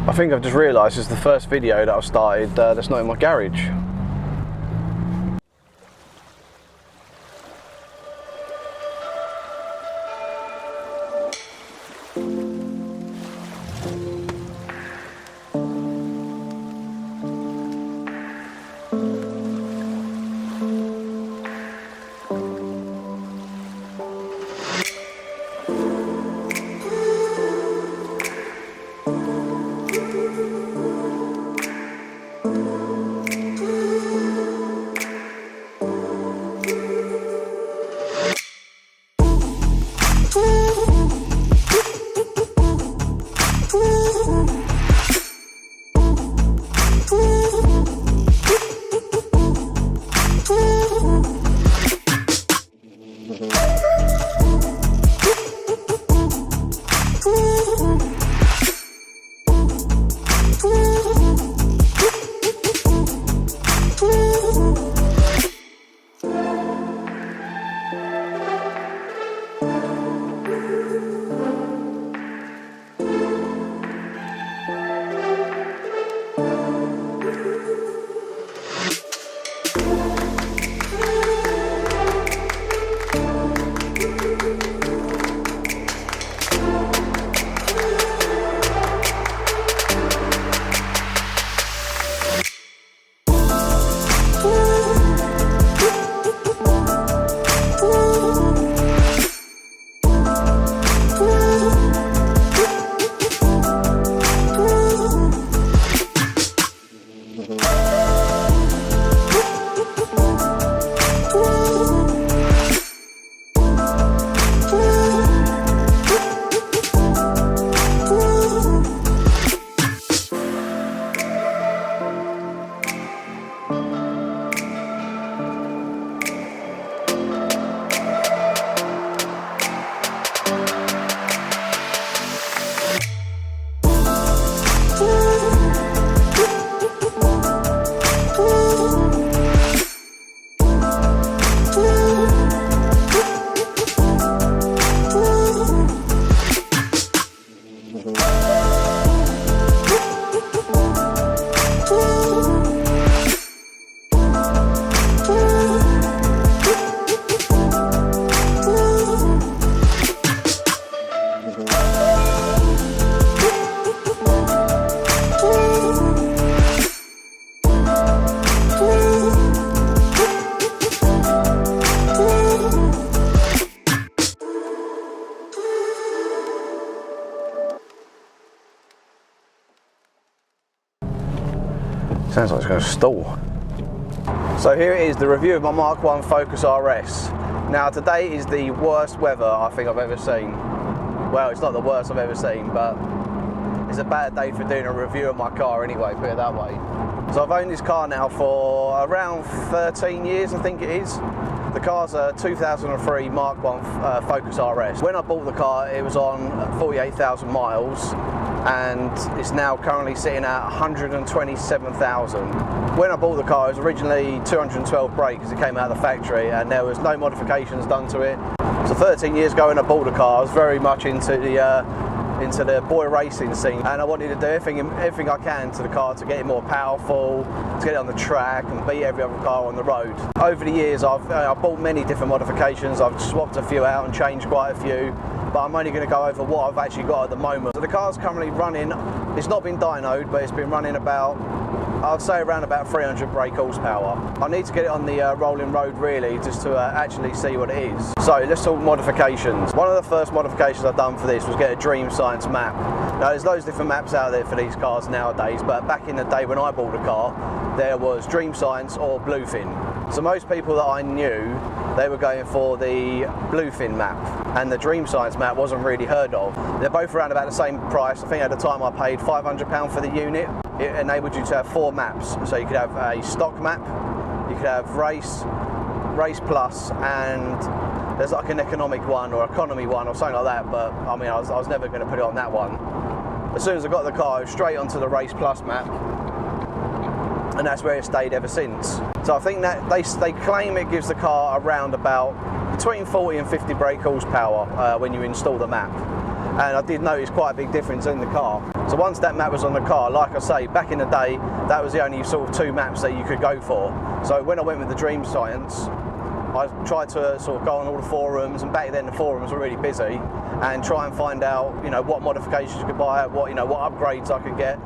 I think I've just realised it's the first video that I've started that's not in my garage. Sounds like it's going to stall. So here it is, the review of my Mk1 Focus Rs. Now today is the worst weather I think I've ever seen. Well, it's not the worst I've ever seen, but it's a bad day for doing a review of my car anyway, put it that way. So I've owned this car now for around 13 years, I think it is. The car's a 2003 Mk1 Focus Rs. When I bought the car, it was on 48,000 miles, and it's now currently sitting at 127,000. When I bought the car, it was originally 212 brake because it came out of the factory, and there was no modifications done to it. So 13 years ago when I bought the car, I was very much into the boy racing scene, and I wanted to do everything I can to the car to get it more powerful, to get it on the track and beat every other car on the road. Over the years I've bought many different modifications. I've swapped a few out and changed quite a few, but I'm only going to go over what I've actually got at the moment. So the car's currently running, it's not been dynoed, but it's been running about, I'd say around about 300 brake horsepower. I need to get it on the rolling road really, just to actually see what it is. So let's talk modifications. One of the first modifications I've done for this was get a Dream Science map. Now there's loads of different maps out there for these cars nowadays, but back in the day when I bought the car, there was Dream Science or Bluefin. So most people that I knew, they were going for the Bluefin map, and the Dream Science map wasn't really heard of. They're both around about the same price. I think at the time I paid £500 for the unit. It enabled you to have 4 maps, so you could have a stock map, you could have race plus, and there's like an economic one or economy one or something like that, but I mean I was never going to put it on that one. As soon as I got the car, it was straight onto the race plus map, and that's where it stayed ever since. So I think that they claim it gives the car around about between 40 and 50 brake horsepower when you install the map. And I did notice quite a big difference in the car. So once that map was on the car, like I say, back in the day, that was the only sort of 2 maps that you could go for. So when I went with the Dream Science, I tried to sort of go on all the forums, and back then the forums were really busy, and try and find out, you know, what modifications you could buy, what, you know, what upgrades I could get.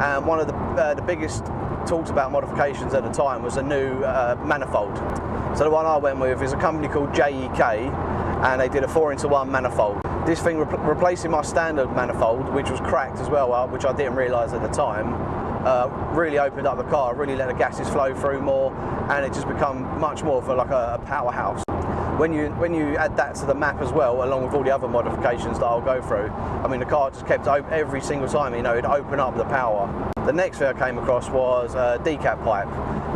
And one of the biggest talks about modifications at the time was a new manifold. So the one I went with is a company called JEK, and they did a 4-into-1 manifold. This thing replacing my standard manifold, which was cracked as well, which I didn't realise at the time, really opened up the car, really let the gases flow through more, and it just become much more of like a powerhouse. When you add that to the map as well, along with all the other modifications that I'll go through, I mean, the car just kept every single time, you know, it'd open up the power. The next thing I came across was a decap pipe.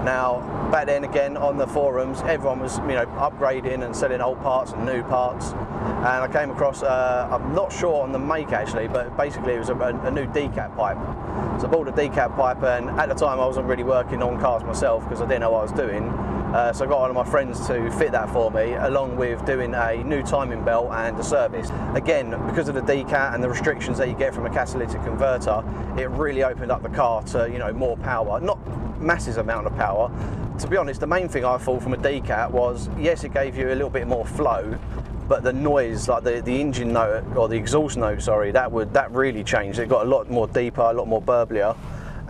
Now, back then again on the forums, everyone was, you know, upgrading and selling old parts and new parts. And I came across, I'm not sure on the make actually, but basically it was a new decap pipe. So I bought a decap pipe, and at the time I wasn't really working on cars myself because I didn't know what I was doing. So I got one of my friends to fit that for me, along with doing a new timing belt and a service. Again, because of the decat and the restrictions that you get from a catalytic converter, it really opened up the car to, you know, more power. Not massive amount of power. To be honest, the main thing I thought from a decat was, yes, it gave you a little bit more flow, but the noise, like the engine note, or the exhaust note, sorry, that really changed. It got a lot more deeper, a lot more burblier.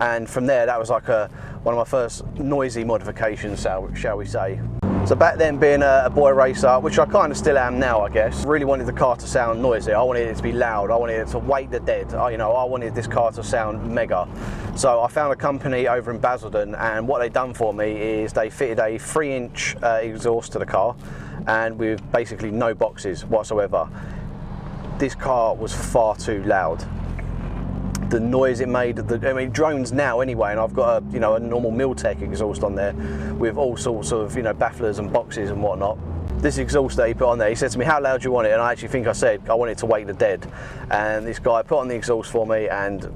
And from there, that was like one of my first noisy modifications, shall we say. So back then, being a boy racer, which I kind of still am now, I guess, really wanted the car to sound noisy. I wanted it to be loud. I wanted it to wake the dead. I wanted this car to sound mega. So I found a company over in Basildon, and what they've done for me is they fitted a 3-inch exhaust to the car, and with basically no boxes whatsoever. This car was far too loud. The noise it made, I mean, drones now anyway, and I've got a normal Miltech exhaust on there with all sorts of, you know, bafflers and boxes and whatnot. This exhaust that he put on there, he said to me, how loud do you want it? And I actually think I said I want it to wake the dead. And this guy put on the exhaust for me, and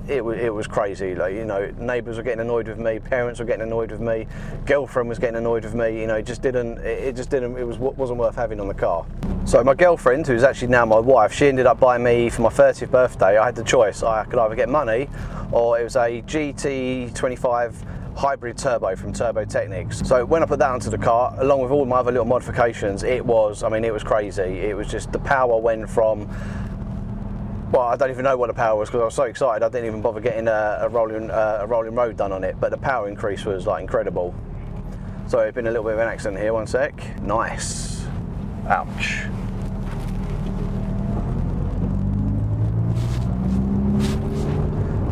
it was crazy. Like, you know, neighbours were getting annoyed with me, parents were getting annoyed with me, girlfriend was getting annoyed with me. You know, it wasn't worth having on the car. So my girlfriend, who's actually now my wife, she ended up buying me for my 30th birthday. I had the choice. I could either get money, or it was a GT25 hybrid turbo from Turbo Technics. So when I put that onto the car, along with all my other little modifications, it was crazy. It was just, the power went from, well, I don't even know what the power was because I was so excited I didn't even bother getting a rolling road done on it, but the power increase was like incredible. So it's been a little bit of an accident here, one sec. Nice. Ouch.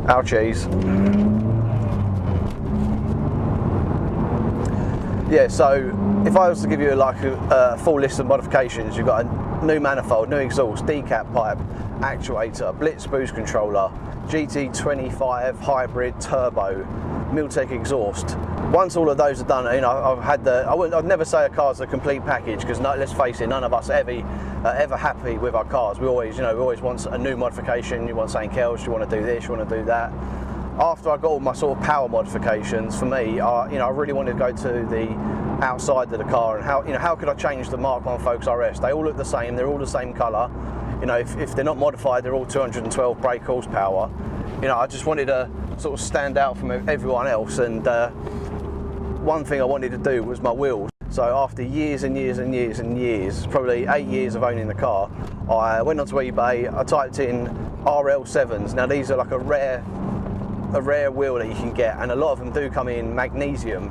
Ouchies. Yeah, so if I was to give you like a full list of modifications, you've got a new manifold, new exhaust, decap pipe, actuator, blitz boost controller, GT25 hybrid turbo, Miltech exhaust. Once all of those are done, you know, I'd never say a car's a complete package, because let's face it, none of us are ever happy with our cars. We always want a new modification. You want something else. You want to do this. You want to do that. After I got all my sort of power modifications, for me, I really wanted to go to the outside of the car, and how could I change the Mk1 Focus Rs? They all look the same. They're all the same colour. You know, if they're not modified, they're all 212 brake horsepower. You know, I just wanted to sort of stand out from everyone else, and one thing I wanted to do was my wheels. So after years and years and years and years, probably 8 years of owning the car, I went onto eBay, I typed in RL7s. Now these are like a rare wheel that you can get, and a lot of them do come in magnesium.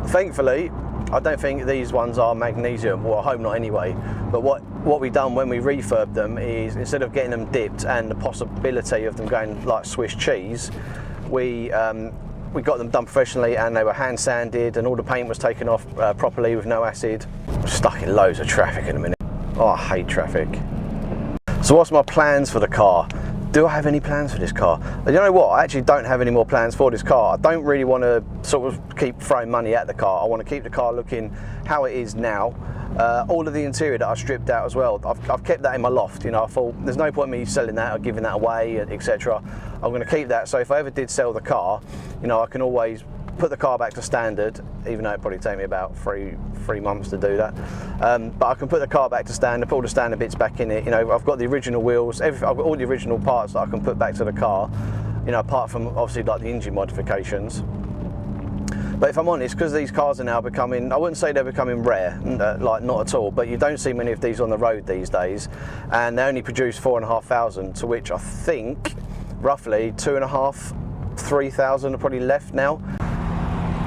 Thankfully, I don't think these ones are magnesium, or I hope not anyway. But what we done when we refurbed them is, instead of getting them dipped and the possibility of them going like Swiss cheese, we got them done professionally, and they were hand sanded, and all the paint was taken off properly with no acid. I'm stuck in loads of traffic in a minute. Oh, I hate traffic. So what's my plans for the car? Do I have any plans for this car? You know what, I actually don't have any more plans for this car. I don't really want to sort of keep throwing money at the car. I want to keep the car looking how it is now. All of the interior that I stripped out as well, I've kept that in my loft. You know, I thought there's no point in me selling that or giving that away, etc. I'm going to keep that, so if I ever did sell the car, you know, I can always put the car back to standard, even though it probably take me about three months to do that. But I can put the car back to standard, put all the standard bits back in it. You know, I've got the original wheels, I've got all the original parts that I can put back to the car. You know, apart from obviously like the engine modifications. But if I'm honest, because these cars are now becoming, I wouldn't say they're becoming rare, like not at all, but you don't see many of these on the road these days, and they only produce 4,500, to which I think roughly 2,500, 3,000 are probably left now.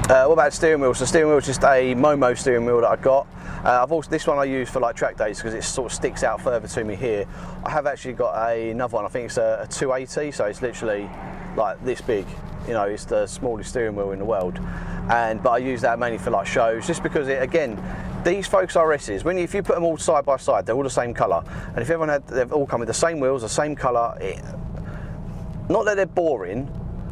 What about steering wheels? So steering wheel is just a Momo steering wheel that I got. This one I use for like track days because it sort of sticks out further to me here. I have actually got another one, I think it's a 280, so it's literally like this big. You know, it's the smallest steering wheel in the world. But I use that mainly for like shows, just because again, these Focus Rs, if you put them all side by side, they're all the same colour. And if they've all come with the same wheels, the same colour, not that they're boring,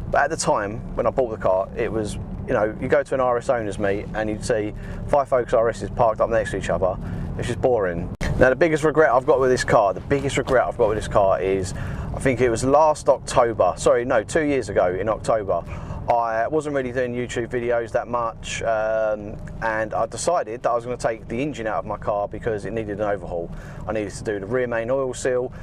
but at the time when I bought the car, it was, you know, you go to an RS owners meet and you'd see 5 Focus Rs parked up next to each other. It's just boring. Now the biggest regret I've got with this car, is, I think it was last October, sorry, no, 2 years ago in October, I wasn't really doing YouTube videos that much, and I decided that I was going to take the engine out of my car because it needed an overhaul. I needed to do the rear main oil seal.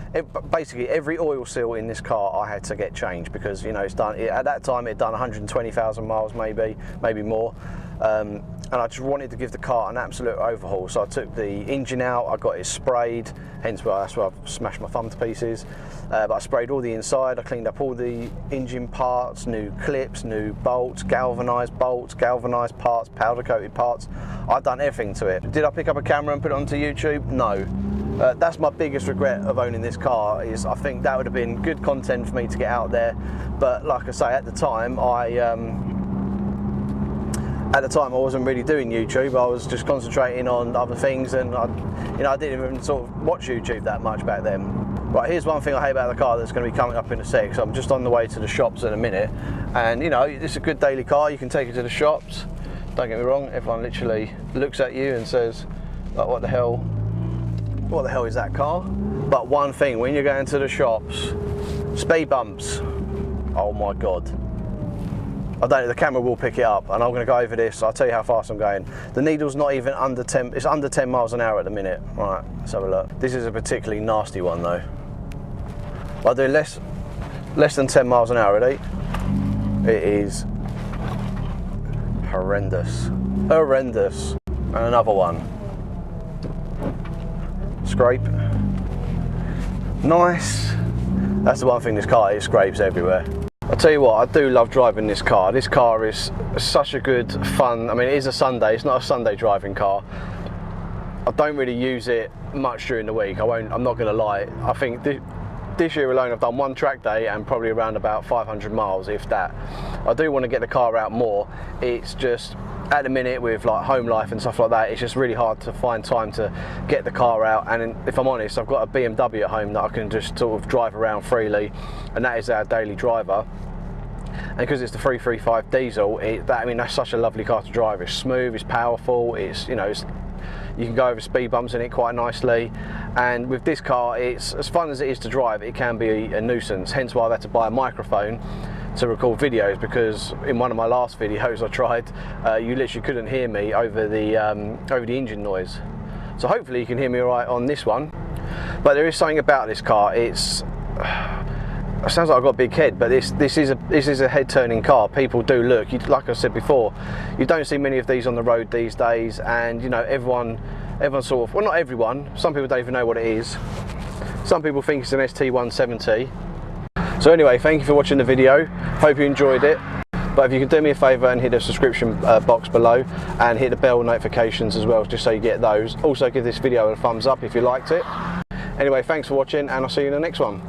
Basically every oil seal in this car I had to get changed because, you know, it's done, at that time it had done 120,000 miles maybe more. And I just wanted to give the car an absolute overhaul, so I took the engine out, I got it sprayed, hence why that's why I've smashed my thumb to pieces. But I sprayed all the inside, I cleaned up all the engine parts, new clips, new bolts, galvanised parts, powder coated parts. I've done everything to it. Did I pick up a camera and put it onto YouTube? No. That's my biggest regret of owning this car, is I think that would have been good content for me to get out there. But like I say, at the time I wasn't really doing YouTube. I was just concentrating on other things, and I didn't even sort of watch YouTube that much back then. Right, here's one thing I hate about the car that's going to be coming up in a sec. So I'm just on the way to the shops in a minute, and you know, it's a good daily car. You can take it to the shops. Don't get me wrong. Everyone literally looks at you and says, like, what the hell is that car? But one thing, when you're going to the shops, speed bumps. Oh my God. I don't know, the camera will pick it up, and I'm going to go over this. I'll tell you how fast I'm going. The needle's not even under 10, it's under 10 miles an hour at the minute. Right, let's have a look. This is a particularly nasty one though. I'll do less than 10 miles an hour, ready? It is horrendous. Horrendous. And another one. Scrape. Nice. That's the one thing this car is, scrapes everywhere. I'll tell you what, I do love driving this car. This car is such a good fun. I mean, it is a Sunday, it's not a Sunday driving car. I don't really use it much during the week, I'm not gonna lie. I think this year alone I've done one track day and probably around about 500 miles, if that. I do want to get the car out more. It's just, at the minute with like home life and stuff like that, it's just really hard to find time to get the car out. And if I'm honest, I've got a BMW at home that I can just sort of drive around freely, and that is our daily driver. And because it's the 335 diesel, that's such a lovely car to drive. It's smooth, it's powerful, it's, you know, you can go over speed bumps in it quite nicely. And with this car, it's as fun as it is to drive, it can be a nuisance. Hence why I've had to buy a microphone to record videos, because in one of my last videos I tried, you literally couldn't hear me over the engine noise. So hopefully you can hear me all right on this one. But there is something about this car. It sounds like I've got a big head, but this is a head-turning car. People do look. Like I said before, you don't see many of these on the road these days, and you know, everyone sort of, well, not everyone. Some people don't even know what it is. Some people think it's an ST170. So anyway, thank you for watching the video. Hope you enjoyed it. But if you could do me a favour and hit the subscription box below, and hit the bell notifications as well, just so you get those. Also give this video a thumbs up if you liked it. Anyway, thanks for watching, and I'll see you in the next one.